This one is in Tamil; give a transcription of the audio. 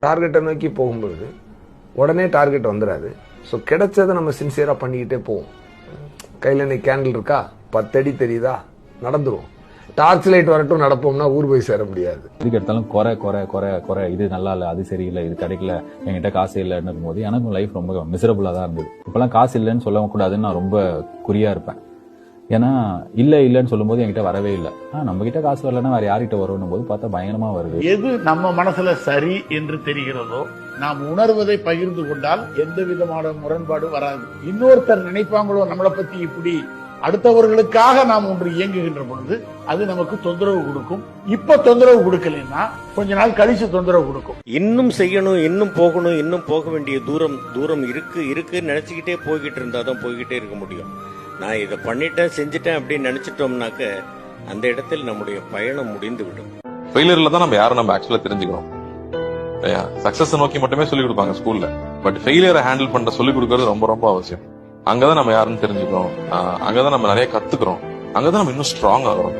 டார்கெட்டை நோக்கி போகும்பொழுது உடனே டார்கெட் வந்துடாது. ஸோ கிடைச்சதை நம்ம சின்சியராக பண்ணிக்கிட்டே போவோம். கையில் இன்னைக்கு கேண்டில் இருக்கா, 10 அடி தெரியுதா, நடந்துரும். டார்ச் லைட் வரட்டும் நடப்போம்னா ஊர் போய் சேர முடியாது. இதுக்கு எடுத்தாலும் குறை, இது நல்லா இல்லை, அது சரியில்லை, இது கிடைக்கல, என்கிட்ட காசு இல்லைன்னு போது எனக்கும் லைஃப் ரொம்ப மிசரபிளா தான் இருந்தது. இப்பெல்லாம் காசு இல்லைன்னு சொல்லக்கூடாதுன்னு நான் ரொம்ப குறியா இருப்பேன். ஏன்னா இல்லைன்னு சொல்லும் போது என்கிட்ட வரவே இல்லை. நம்ம கிட்ட காசு வரலன்னா வேற யார்கிட்ட வரும் போது பார்த்தா பயங்கரமா வருது. எது நம்ம மனசுல சரி என்று தெரிகிறதோ நாம் உணர்வதை பகிர்ந்து கொண்டால் எந்த விதமான முரண்பாடு வராது. இன்னொருத்தர் நினைப்பாங்களோ நம்மளை பத்தி இப்படி, அடுத்தவர்களுக்காக நாம் ஒன்று இயங்குகின்ற பொழுது அது நமக்கு தொந்தரவு கொடுக்கும். இப்ப தொந்தரவு கொடுக்கலன்னா கொஞ்ச நாள் கழிச்சு தொந்தரவு கொடுக்கும். இன்னும் செய்யணும், இன்னும் போகணும், இன்னும் போக வேண்டிய தூரம் இருக்கு நினைச்சுக்கிட்டே போய்கிட்டு இருந்தாதான் போய்கிட்டே இருக்க முடியும். நான் இதை பண்ணிட்டேன் செஞ்சுட்டேன் அப்படின்னு நினைச்சிட்டோம்னாக்க அந்த இடத்தில் நம்முடைய பயணம் முடிந்து விடும். ஃபெயிலியர்ல தான் நம்ம யாரும் நம்ம ஆக்சுவலா தெரிஞ்சுக்கிறோம். சக்சஸ் நோக்கி மட்டுமே சொல்லிக் கொடுப்பாங்க ஸ்கூல்ல. பட் ஃபெயிலியரை ஹேண்டில் பண்ற சொல்லிக் கொடுக்கறது ரொம்ப ரொம்ப அவசியம். அங்கதான் நம்ம யாருன்னு தெரிஞ்சுக்கிறோம், அங்கதான் நம்ம நிறைய கத்துக்கிறோம், அங்கதான் நம்ம இன்னும் ஸ்ட்ராங் ஆகிறோம்.